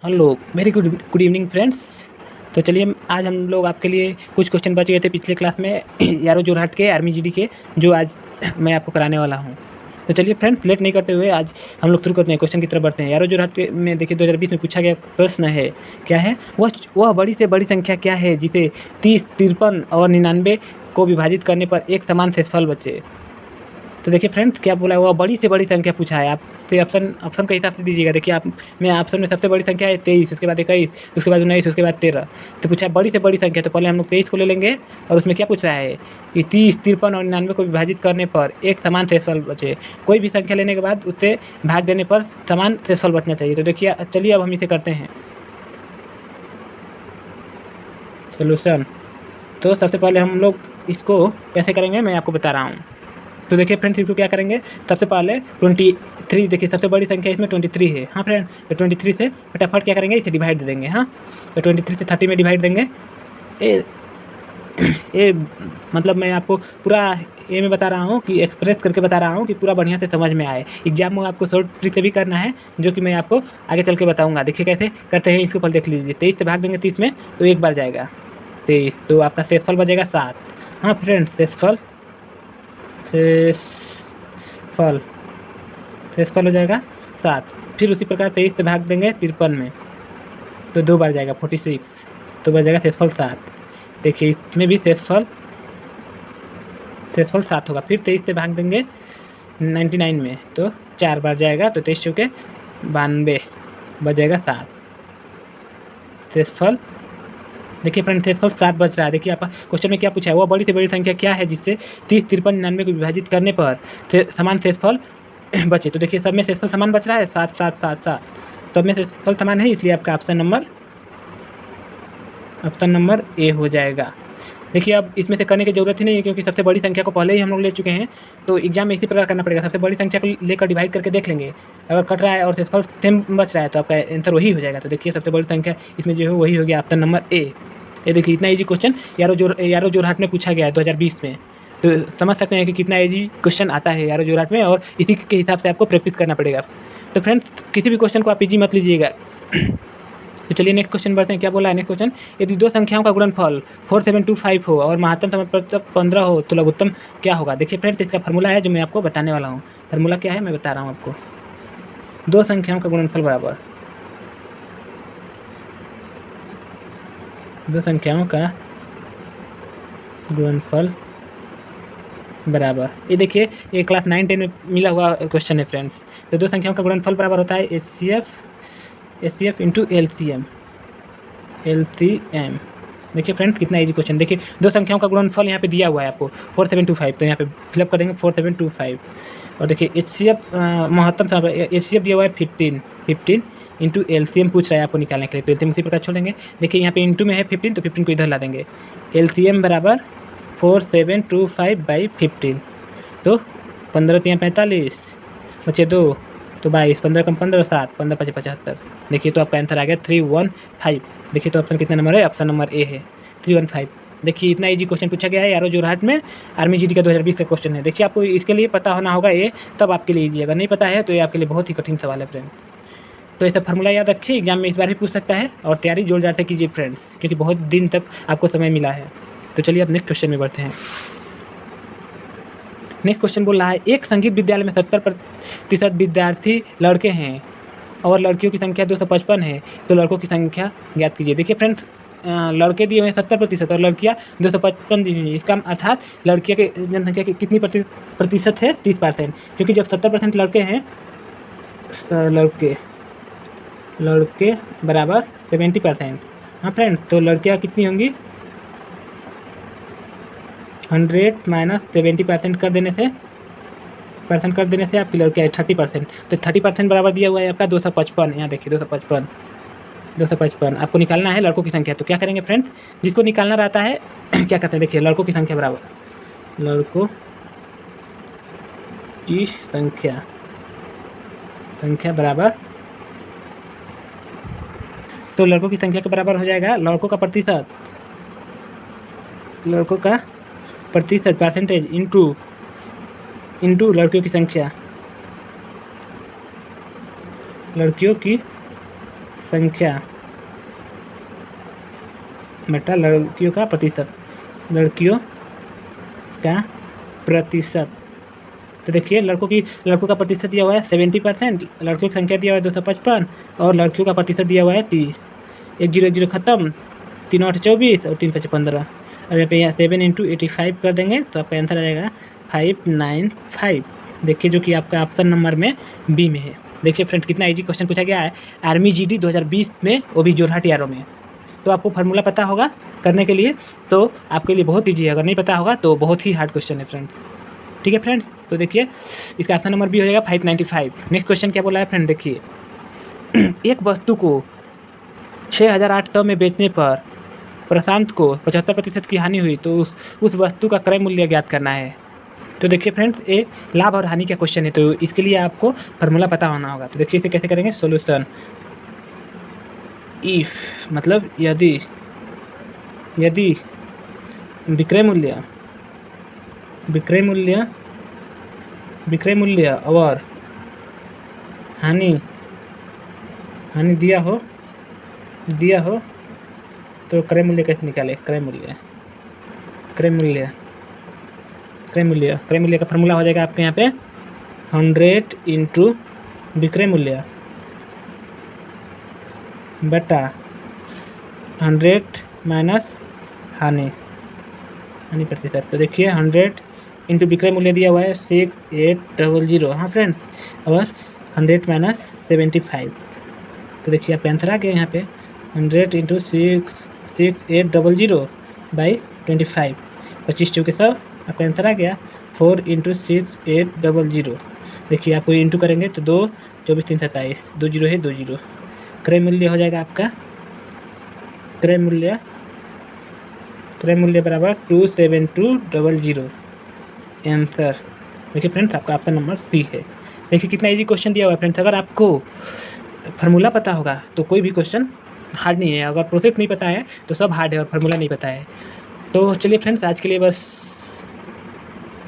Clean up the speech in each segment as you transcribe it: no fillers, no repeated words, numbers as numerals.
Hello, very good good evening friends. तो चलिए आज हम लोग आपके लिए कुछ क्वेश्चन बच गए थे पिछले क्लास में यारो जोरहाट के आर्मी जीडी के, जो आज मैं आपको कराने वाला हूँ। तो चलिए फ्रेंड्स, लेट नहीं करते हुए आज हम लोग शुरू करते हैं, क्वेश्चन की तरफ बढ़ते हैं। यारो जोरहाट के में देखिए 2020 में पूछा गया प्रश्न है, क्या है वह बड़ी से बड़ी संख्या क्या है जिसे 30, 53 और 99 को विभाजित करने पर एक समान शेषफल बचे। तो देखिए फ्रेंड्स, क्या बोला है, वह बड़ी से बड़ी संख्या पूछा है आपसे। ऑप्शन के हिसाब से दीजिएगा। देखिए आप में ऑप्शन में सबसे बड़ी संख्या है 23, उसके बाद 21, उसके बाद 19, उसके बाद 13। तो पूछा है बड़ी से बड़ी संख्या, तो पहले हम लोग 23 को ले लेंगे। और उसमें क्या पूछ रहा है कि 30, 53 और 99 को विभाजित करने पर एक समान शेषफल बचे। कोई भी संख्या लेने के बाद उससे भाग देने पर समान शेषफल बचना चाहिए। तो देखिए चलिए अब हम इसे करते हैं सोल्यूशन। तो सबसे पहले हम लोग इसको कैसे करेंगे मैं आपको बता रहा हूँ। तो देखिए फ्रेंड्स, इसको क्या करेंगे, सबसे पहले 23, देखिए सबसे बड़ी संख्या इसमें 23 है। हाँ फ्रेंड, तो 23 से फटाफट क्या करेंगे, इसे डिवाइड दे देंगे। हाँ, तो 23 से 30 में डिवाइड देंगे। ए मतलब मैं आपको पूरा ए में बता रहा हूँ कि एक्सप्रेस करके बता रहा हूँ कि पूरा बढ़िया से समझ में आए। एग्जाम में आपको शॉर्ट ट्रिक से भी करना है, जो कि मैं आपको आगे चल के बताऊँगा। देखिए कैसे करते हैं, इसको पहले देख लीजिए। 23 से भाग देंगे 30 में, तो एक बार जाएगा 23, तो आपका शेषफल बचेगा 7। हाँ फ्रेंड्स, शेषफल हो जाएगा 7। फिर उसी प्रकार 23 से भाग देंगे 53 में, तो 2 बार जाएगा 46, तो बच जाएगा शेषफल 7। देखिए इसमें भी शेषफल 7 होगा। फिर 23 से भाग देंगे 99 में, तो 4 बार जाएगा, तो 23 चौके 92, बच जाएगा 7। शेषफल देखिए फ्रेंड, शेषफल 7 बच रहा है। देखिए आपका क्वेश्चन में क्या पूछा है, वह बड़ी से बड़ी संख्या क्या है जिससे 30, 53, 99 को विभाजित करने पर समान शेषफल बचे। तो देखिए सब में शेषफल समान बच रहा है, 7 7 7 7, सब में शेषफल समान है, इसलिए आपका ऑप्शन नंबर ए हो जाएगा। देखिए अब इसमें से करने की जरूरत ही नहीं है, क्योंकि सबसे बड़ी संख्या को पहले ही हम लोग ले चुके हैं। तो एग्जाम में इसी प्रकार करना पड़ेगा, सबसे बड़ी संख्या को लेकर डिवाइड करके देख लेंगे। अगर कट रहा है और शेषफल सेम बच रहा है, तो आपका आंसर वही हो जाएगा। तो देखिए सबसे बड़ी संख्या इसमें जो है वही हो गया, ऑप्शन नंबर ए। ये देखिए इतना इजी क्वेश्चन यारो जोरहाट में पूछा गया है 2020 में। तो समझ सकते हैं कि कितना इजी क्वेश्चन आता है यारो जोरहाट में, और इसी के हिसाब से आपको प्रैक्टिस करना पड़ेगा। तो फ्रेंड्स, किसी भी क्वेश्चन को आप इजी मत लीजिएगा। तो चलिए नेक्स्ट क्वेश्चन बढ़ते हैं। क्या बोला है नेक्स्ट क्वेश्चन, यदि दो संख्याओं का गुणनफल 4725 हो और महत्तम समापवर्तक 15 हो तो लघुत्तम क्या होगा। देखिए फ्रेंड्स, इसका फार्मूला है जो मैं आपको बताने वाला हूँ। फार्मूला क्या है मैं बता रहा हूँ आपको। दो संख्याओं का गुणनफल बराबर, दो संख्याओं का गुणनफल बराबर, ये देखिए ये क्लास 9, 10 में मिला हुआ क्वेश्चन है फ्रेंड्स। तो दो संख्याओं का गुणनफल बराबर होता है HCF इंटू LCM। देखिए फ्रेंड्स कितना इजी क्वेश्चन। देखिए दो संख्याओं का गुणनफल यहाँ पे दिया हुआ है आपको 4725, तो यहाँ पे फिलअप कर देंगे 4725। और देखिए HCF महत्तम HCF दिया हुआ है 15 इंटू LCM पूछ रहा है आपको निकालने के लिए, तो LCM उसी प्रकार छोड़ेंगे। देखिए यहाँ पे इंटू में है 15, तो 15 को इधर ला देंगे। LCM बराबर 4725/15, तो 15 3 45, बचे 2, तो 22, 15 कम 15 7, 15 5 75। देखिए तो आपका आंसर आ गया 315। देखिए तो ऑप्शन कितना नंबर है, ऑप्शन नंबर ए है 315। देखिए इतना इजी क्वेश्चन पूछा गया है यारो जोरहाट में, आर्मी जीडी का 2020 का क्वेश्चन है। देखिए आपको इसके लिए पता होना होगा ये, तब आपके लिए ईजी। अगर नहीं पता है तो ये आपके लिए बहुत ही कठिन सवाल है फ्रेंड्स। तो ऐसा फार्मूला याद रखिए, एग्जाम में इस बार भी पूछ सकता है, और तैयारी जोर जाते कीजिए फ्रेंड्स, क्योंकि बहुत दिन तक आपको समय मिला है। तो चलिए अब नेक्स्ट क्वेश्चन में बढ़ते हैं। नेक्स्ट क्वेश्चन बोल रहा है, एक संगीत विद्यालय में 70% विद्यार्थी लड़के हैं और लड़कियों की संख्या 255 है, तो लड़कों की संख्या ज्ञात कीजिए। देखिए फ्रेंड्स, लड़के दिए हुए हैं 70% और लड़कियां 255 दी हुई हैं। इसका अर्थात लड़कियों की जनसंख्या की कितनी प्रतिशत है, 30%। क्योंकि जब 70% लड़के हैं, लड़के बराबर 70%। हाँ फ्रेंड, तो लड़कियाँ कितनी होंगी, 100 माइनस 70% कर देने से आपकी लड़कियाँ 30%। तो 30% बराबर दिया हुआ है आपका 255। यहाँ देखिए 255 आपको निकालना है लड़कों की संख्या। तो क्या करेंगे फ्रेंड्स, जिसको निकालना रहता है क्या करते हैं, देखिए लड़कों की संख्या बराबर लड़कों की संख्या बराबर, तो लड़कों की संख्या के बराबर हो जाएगा लड़कों का प्रतिशत परसेंटेज इंटू लड़कियों की संख्या बटा लड़कियों का प्रतिशत, लड़कियों का प्रतिशत। तो देखिए लड़कों का प्रतिशत दिया हुआ है 70%, लड़कियों की संख्या दिया हुआ है 255 और लड़कियों का प्रतिशत दिया हुआ है 30। 1 0 1 0 खत्म, 3 8 24 और 3 5 15। अब यहाँ पे 7 × 85 कर देंगे तो आपका आंसर आ जाएगा 595। देखिए जो कि आपका ऑप्शन नंबर में बी में है। देखिए फ्रेंड्स कितना इजी क्वेश्चन पूछा गया है आर्मी जीडी 2020 में, वो भी जोरहाट यारों में। तो आपको फार्मूला पता होगा करने के लिए तो आपके लिए बहुत ईजी है, अगर नहीं पता होगा तो बहुत ही हार्ड क्वेश्चन है फ्रेंड्स। ठीक है फ्रेंड्स, तो देखिए इसका ऑप्शन नंबर बी हो जाएगा 595। नेक्स्ट क्वेश्चन क्या बोला है फ्रेंड, देखिए एक वस्तु को 6800 में बेचने पर प्रशांत को 75% की हानि हुई तो उस वस्तु का क्रय मूल्य ज्ञात करना है। तो देखिए फ्रेंड्स ये लाभ और हानि का क्वेश्चन है, तो इसके लिए आपको फार्मूला पता होना होगा। तो देखिए इसे कैसे करेंगे, सॉल्यूशन इफ मतलब यदि विक्रय मूल्य और हानि दिया हो तो क्रय मूल्य कैसे निकाले, क्रय मूल्य का फार्मूला हो जाएगा आपके यहाँ पे 100 इंटू विक्रय मूल्य बटा 100 माइनस हानि प्रतिशत। तो देखिए 100 इंटू विक्रय मूल्य दिया हुआ है 6800, हाँ फ्रेंड्स, और 100 माइनस 75। तो देखिए आपका आंसर आ गया यहाँ पे 100 इंटू 6800 बाई 25, 25 चौके 100, आपका आंसर आ गया 4 इंटू 6800। देखिए आपको इंटू करेंगे तो 2 24 3 27, 2 0 है 2 0। क्रय मूल्य हो जाएगा आपका क्रय मूल्य बराबर 27200 आंसर। देखिए फ्रेंड्स आपका ऑप्शन नंबर सी है। देखिए कितना इजी क्वेश्चन दिया हुआ है फ्रेंड्स, अगर आपको फार्मूला पता होगा तो कोई भी क्वेश्चन हार्ड नहीं है, अगर प्रोसेस नहीं पता है तो सब हार्ड है और फार्मूला नहीं पता है। तो चलिए फ्रेंड्स आज के लिए बस,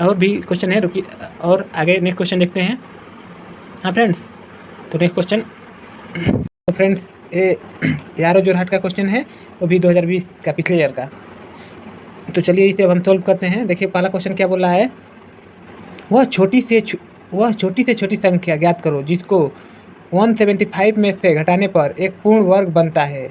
और भी क्वेश्चन है रुकिए, और आगे नेक्स्ट क्वेश्चन देखते हैं। हाँ फ्रेंड्स, तो नेक्स्ट क्वेश्चन तो फ्रेंड्स ये यारो जोरहाट का क्वेश्चन है, वो भी 2020 का, पिछले ईयर का। तो चलिए इसे अब हम सॉल्व करते हैं। देखिए पहला क्वेश्चन क्या बोला है, वह छोटी से छोटी संख्या ज्ञात करो जिसको 175 में से घटाने पर एक पूर्ण वर्ग बनता है।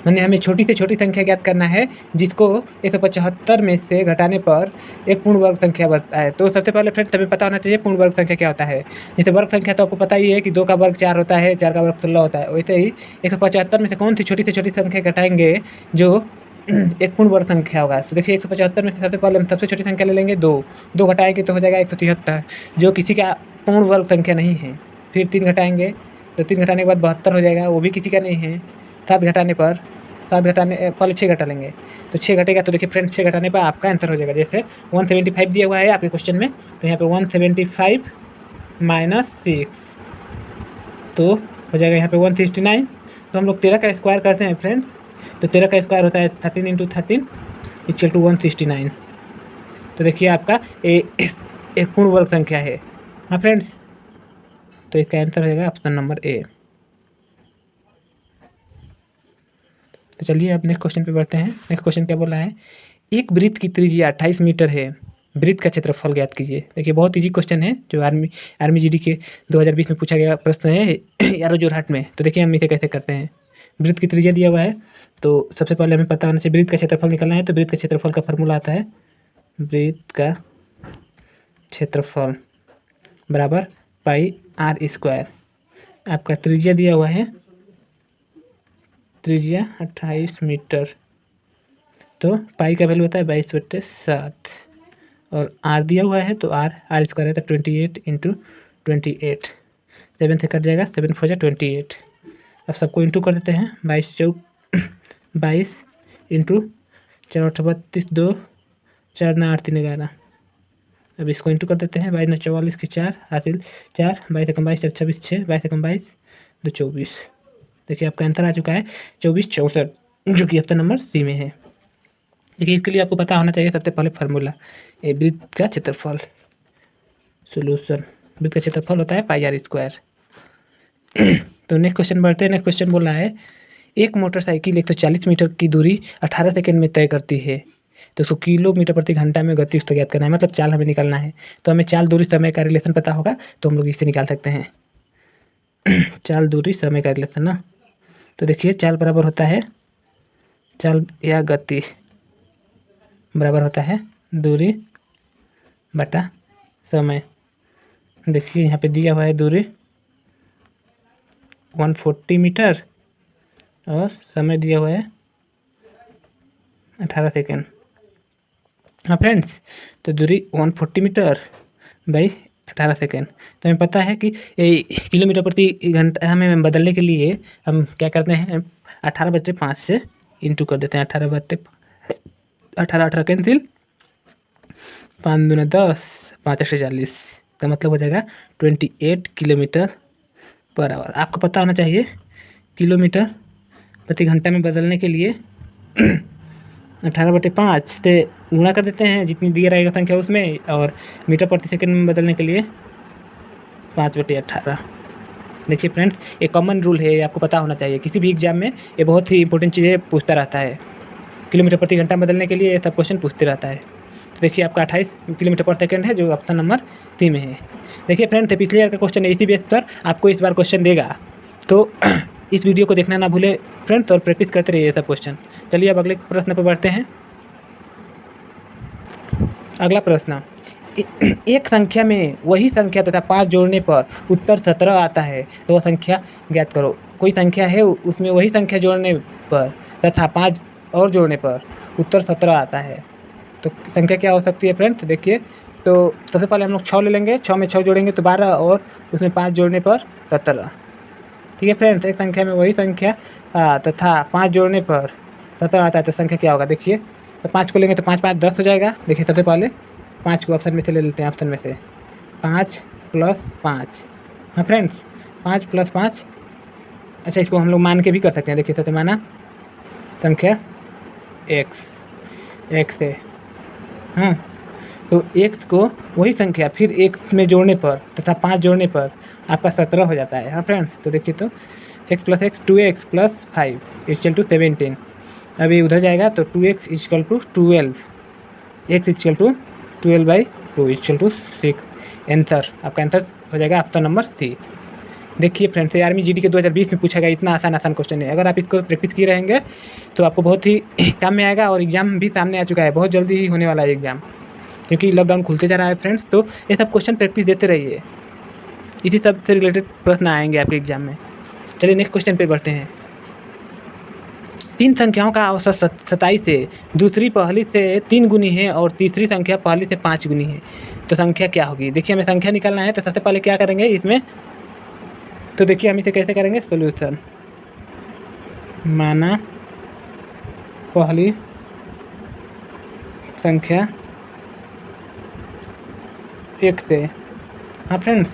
मैंने हमें छोटी से छोटी संख्या ज्ञात करना है जिसको 175 में से घटाने पर एक पूर्ण वर्ग संख्या बनता है। तो सबसे पहले फ्रेंड्स हमें पता होना चाहिए पूर्ण वर्ग संख्या क्या होता है। जैसे वर्ग संख्या तो आपको पता ही है कि 2 का वर्ग 4 होता है, 4 का वर्ग 16 होता है। वैसे ही 175 में से कौन सी छोटी से छोटी संख्या घटाएंगे जो एक पूर्ण वर्ग संख्या होगा। तो देखिए 175 में से सबसे पहले हम सबसे छोटी संख्या ले लेंगे 2, 2 घटाएंगे तो हो जाएगा 173, जो किसी का पूर्ण वर्ग संख्या नहीं है। फिर 3 घटाएंगे तो 3 घटाने के बाद 72 हो जाएगा, वो भी किसी का नहीं है। 7 घटाने पहले 6 घटा लेंगे तो 6 घटेगा। तो देखिए फ्रेंड्स 6 घटाने पर आपका आंसर हो जाएगा, जैसे 175 दिया हुआ है आपके क्वेश्चन में, तो यहाँ पे 175 माइनस 6 तो हो जाएगा यहाँ पे 169। तो हम लोग 13 का स्क्वायर करते हैं फ्रेंड्स, तो 13 का स्क्वायर होता है 13 इंटू 13 इक्वल टू 169। तो देखिए आपका एक पूर्ण वर्ग संख्या है। हाँ फ्रेंड्स, तो इसका आंसर हो जाएगा ऑप्शन नंबर ए। तो चलिए अब नेक्स्ट क्वेश्चन पे बढ़ते हैं। नेक्स्ट क्वेश्चन क्या बोला है, एक वृत्त की त्रिज्या 28 मीटर है, वृत्त का क्षेत्रफल ज्ञात कीजिए। देखिए बहुत इजी क्वेश्चन है जो आर्मी जीडी के 2020 में पूछा गया प्रश्न है यारो जोरहाट में। तो देखिए हम इसे कैसे करते हैं, वृत्त की त्रिज्या दिया हुआ है तो सबसे पहले हमें पता होना चाहिए वृत्त का क्षेत्रफल निकालना है। तो वृत्त का क्षेत्रफल का फॉर्मूला आता है वृत्त का क्षेत्रफल बराबर पाई आर स्क्वायर। आपका त्रिज्या दिया हुआ है, त्रिज्या 28 मीटर, तो पाई का वैल्यू होता है 22/7 और आर दिया हुआ है तो आर स्क्वायर है तो 28 इंटू 28, 7 से कट जाएगा, 7 4 28। अब सबको इंटू कर देते हैं, 22 इंटू 4 32 2 4 9 8 3 11। अब इसको इंटू कर देते हैं, 22 9 44 की 4 हासिल 4, 22 एकम 22 4 26 6, 22 एकम 22 2 24। देखिए आपका आंसर आ चुका है 24 64, जो कि ऑप्शन नंबर सी में है। देखिए इसके लिए आपको पता होना चाहिए सबसे पहले फार्मूला ए वृत्त का क्षेत्रफल। सोल्यूशन, वृत्त का क्षेत्रफल होता है पाई आर स्क्वायर। तो नेक्स्ट क्वेश्चन बढ़ते हैं। नेक्स्ट क्वेश्चन बोल रहा है एक मोटरसाइकिल 140 मीटर की दूरी 18 सेकंड में तय करती है, तो उसको किलोमीटर प्रति घंटा में गति उसका ज्ञात करना है, मतलब चाल हमें निकालना है। तो हमें चाल दूरी समय का रिलेशन पता होगा, तो हम लोग इससे निकाल सकते हैं चाल दूरी समय का रिलेशन ना। तो देखिए चाल बराबर होता है, चाल या गति बराबर होता है दूरी बटा समय। देखिए यहाँ पे दिया हुआ है दूरी 140 मीटर और समय दिया हुआ है 18 सेकेंड। हाँ फ्रेंड्स, तो दूरी 140 मीटर बाई 18 सेकेंड। तो हमें पता है कि किलोमीटर प्रति घंटा हमें बदलने के लिए हम क्या करते हैं, 18/5 से इंटू कर देते हैं। 18 कैंसिल, 5 दूना 10, 5 से 40 का मतलब हो जाएगा 28 किलोमीटर पर आवर। आपको पता होना चाहिए किलोमीटर प्रति घंटा में बदलने के लिए 18/5 से गुणा कर देते हैं जितनी दिया रहेगा संख्या उसमें, और मीटर प्रति सेकंड में बदलने के लिए 5/18। देखिए फ्रेंड्स, एक कॉमन रूल है, ये आपको पता होना चाहिए। किसी भी एग्जाम में ये बहुत ही इंपॉर्टेंट चीज़ें पूछता रहता है। किलोमीटर प्रति घंटा बदलने के लिए ये सब क्वेश्चन पूछते रहता है। तो देखिए आपका 28 किलोमीटर पर सेकंड है, जो ऑप्शन नंबर 3 में है। देखिए फ्रेंड्स, पिछले ईयर का क्वेश्चन है, इसी बेस पर आपको इस बार क्वेश्चन देगा, तो इस वीडियो को देखना ना भूले फ्रेंड्स और प्रैक्टिस करते रहिए सब क्वेश्चन। चलिए अब अगले प्रश्न पर बढ़ते हैं। अगला प्रश्न, एक संख्या में वही संख्या तथा 5 जोड़ने पर उत्तर 17 आता है, तो वह संख्या ज्ञात करो। कोई संख्या है, उसमें वही संख्या जोड़ने पर तथा 5 और जोड़ने पर उत्तर 17 आता है, तो संख्या क्या हो सकती है फ्रेंड्स। देखिए, तो सबसे पहले हम लोग 6 ले लेंगे, 6 में 6 जोड़ेंगे तो 12 और उसमें 5 जोड़ने पर 17। ठीक है फ्रेंड्स, एक संख्या में वही संख्या तथा 5 जोड़ने पर 17 आता है, तो संख्या क्या होगा। देखिए, तो 5 को लेंगे तो 5 5 10 हो जाएगा। देखिए सबसे पहले 5 को ऑप्शन में से ले लेते हैं, ऑप्शन में से 5 + 5। हाँ फ्रेंड्स, 5 + 5। अच्छा, इसको हम लोग मान के भी कर सकते हैं। देखिए सबसे माना संख्या x है। हाँ, तो x को वही संख्या फिर x में जोड़ने पर तथा 5 जोड़ने पर आपका 17 हो जाता है। हाँ फ्रेंड्स, तो देखिए तो x + x 2x + 5 = 17। अभी उधर जाएगा तो 2x = 12, x = 12/2 = 6। आंसर आपका आंसर हो जाएगा ऑप्शन नंबर सी। देखिए फ्रेंड्स, आर्मी जीडी के 2020 में पूछा गया, इतना आसान क्वेश्चन है। अगर आप इसको प्रैक्टिस किए रहेंगे तो आपको बहुत ही काम में आएगा, और एग्जाम भी सामने आ चुका है, बहुत जल्दी ही होने वाला है एग्जाम, क्योंकि लॉकडाउन खुलते जा रहा है फ्रेंड्स। तो ये सब क्वेश्चन प्रैक्टिस देते रहिए, इसी सब से रिलेटेड प्रश्न आएंगे आपके एग्जाम में। चलिए नेक्स्ट क्वेश्चन पे बढ़ते हैं। 3 संख्याओं का औसत 27 है, दूसरी पहली से 3 गुनी है और तीसरी संख्या पहली से 5 गुनी है, तो संख्या क्या होगी। देखिए हमें संख्या निकालना है, तो सबसे पहले क्या करेंगे इसमें, तो देखिए हम इसे कैसे करेंगे सॉल्यूशन। माना पहली संख्या 1 से। हाँ फ्रेंड्स,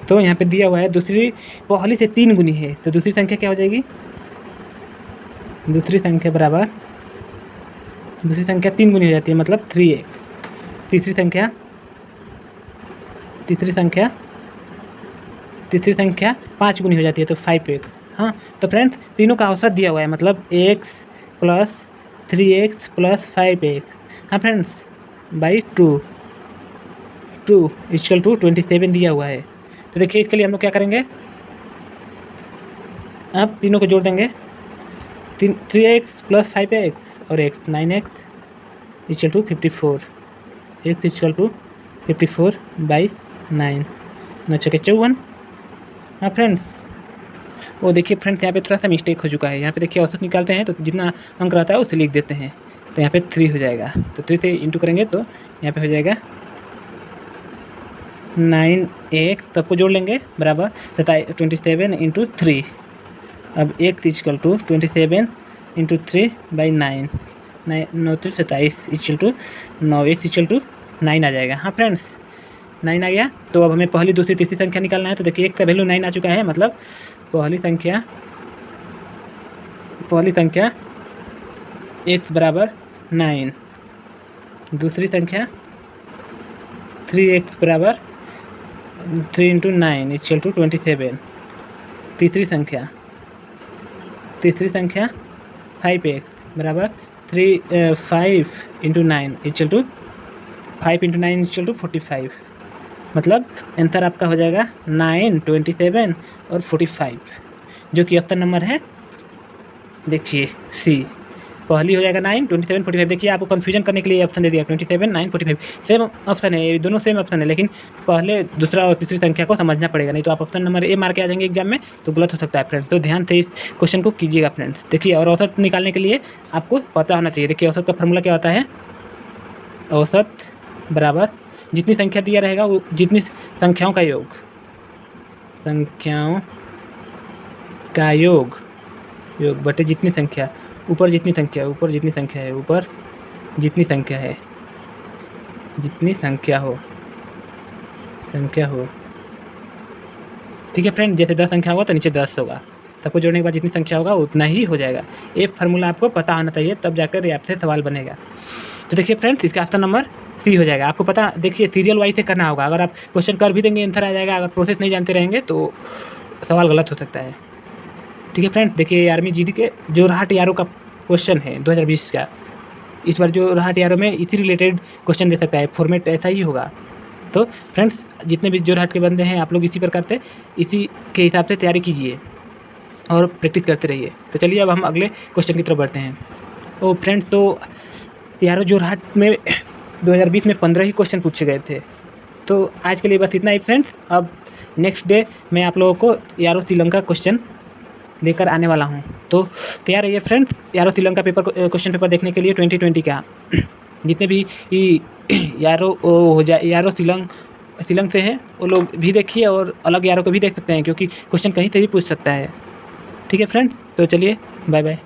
तो यहाँ पे दिया हुआ है दूसरी पहली से 3 गुनी है, तो दूसरी संख्या क्या हो जाएगी, दूसरी संख्या बराबर, दूसरी संख्या 3 गुनी हो जाती है, मतलब 3x। तीसरी संख्या 5 गुनी हो जाती है, तो 5x। हाँ, तो फ्रेंड्स तीनों का औसत दिया हुआ है, मतलब x + 3x + 5x। हाँ फ्रेंड्स, बाई 2 = 27 दिया हुआ है। तो देखिए इसके लिए हम लोग क्या करेंगे, अब तीनों को जोड़ देंगे, 3x + 5x और x 9x = 54। x = 54/9, 9 × 6 = 54। हाँ फ्रेंड्स, वो देखिए फ्रेंड्स यहाँ पे थोड़ा सा मिस्टेक हो चुका है। यहाँ पे देखिए औसत निकालते हैं तो जितना अंक रहता है उसे लिख देते हैं, तो यहाँ पे 3 हो जाएगा, तो 3 से इंटू करेंगे तो यहाँ पे हो जाएगा 9x, सबको जोड़ लेंगे, बराबर 27 × 3। अब x = 27 × 3/9, 9 × 27 = 9, x = 9 आ जाएगा। हाँ फ्रेंड्स, 9 आ गया। तो अब हमें पहली दूसरी तीसरी संख्या निकालना है, तो देखिए x का वैल्यू 9 आ चुका है, मतलब पहली संख्या x बराबर 9, दूसरी संख्या 3x बराबर 3 × 9 = 27। तीसरी संख्या 5x बराबर 5 × 9 इक्वल टू 5 × 9 इक्वल टू 45। मतलब आंसर आपका हो जाएगा 9, 27 और 45, जो कि ऑप्शन नंबर है, देखिए सी। पहली हो जाएगा 9, 27, 45। देखिए आपको कन्फ्यूजन करने के लिए ऑप्शन दे दिया 27, 9, 45 सेम ऑप्शन है, ये दोनों सेम ऑप्शन है, लेकिन पहले दूसरा और तीसरी संख्या को समझना पड़ेगा, नहीं तो आप ऑप्शन नंबर ए मार के आ जाएंगे एग्जाम में, तो गलत हो सकता है फ्रेंड्स। तो ध्यान से इस क्वेश्चन को कीजिएगा फ्रेंड्स। देखिए, और औसत निकालने के लिए आपको पता होना चाहिए। देखिए औसत का फॉर्मूला क्या होता है, औसत बराबर जितनी संख्या दिया रहेगा वो जितनी संख्याओं का योग, संख्याओं का योग बटे जितनी संख्या, ऊपर जितनी संख्या है, ऊपर जितनी संख्या है, ऊपर जितनी संख्या है, जितनी संख्या हो ठीक है फ्रेंड। जैसे 10 संख्या होगा तो नीचे 10 होगा, सबको जोड़ने के बाद जितनी संख्या होगा उतना ही हो जाएगा। ये फार्मूला आपको पता होना चाहिए, तब जाकर ये आपसे सवाल बनेगा। तो देखिए फ्रेंड्स, इसका ऑप्शन नंबर सी हो जाएगा। आपको पता, देखिए सीरियल वाइज से करना होगा। अगर आप क्वेश्चन कर भी देंगे आंसर आ जाएगा, अगर प्रोसेस नहीं जानते रहेंगे तो सवाल गलत हो सकता है। ठीक है फ्रेंड्स, देखिए आर्मी जीडी के जो राहट यारों का क्वेश्चन है 2020 का, इस बार जो राहट यारों में इसी रिलेटेड क्वेश्चन दे सकता है, फॉर्मेट ऐसा ही होगा। तो फ्रेंड्स, जितने भी जो राहट के बंदे हैं, आप लोग इसी प्रकार से इसी के हिसाब से तैयारी कीजिए और प्रैक्टिस करते रहिए। तो चलिए अब हम अगले क्वेश्चन की तरफ बढ़ते हैं। तो फ्रेंड्स, तो यारों जो राहट में 2020 में 15 ही क्वेश्चन पूछे गए थे। तो आज के लिए बस इतना ही फ्रेंड्स। अब नेक्स्ट डे मैं आप लोगों को यारो श्रीलंका क्वेश्चन लेकर आने वाला हूं, तो तैयार रहिए फ्रेंड्स। यारो श्रीलंका क्वेश्चन पेपर देखने के लिए 2020 का जितने भी यारो श्रीलंका से हैं वो लोग भी देखिए, और अलग यारों को भी देख सकते हैं, क्योंकि क्वेश्चन कहीं से भी पूछ सकता है। ठीक है फ्रेंड्स, तो चलिए बाय बाय।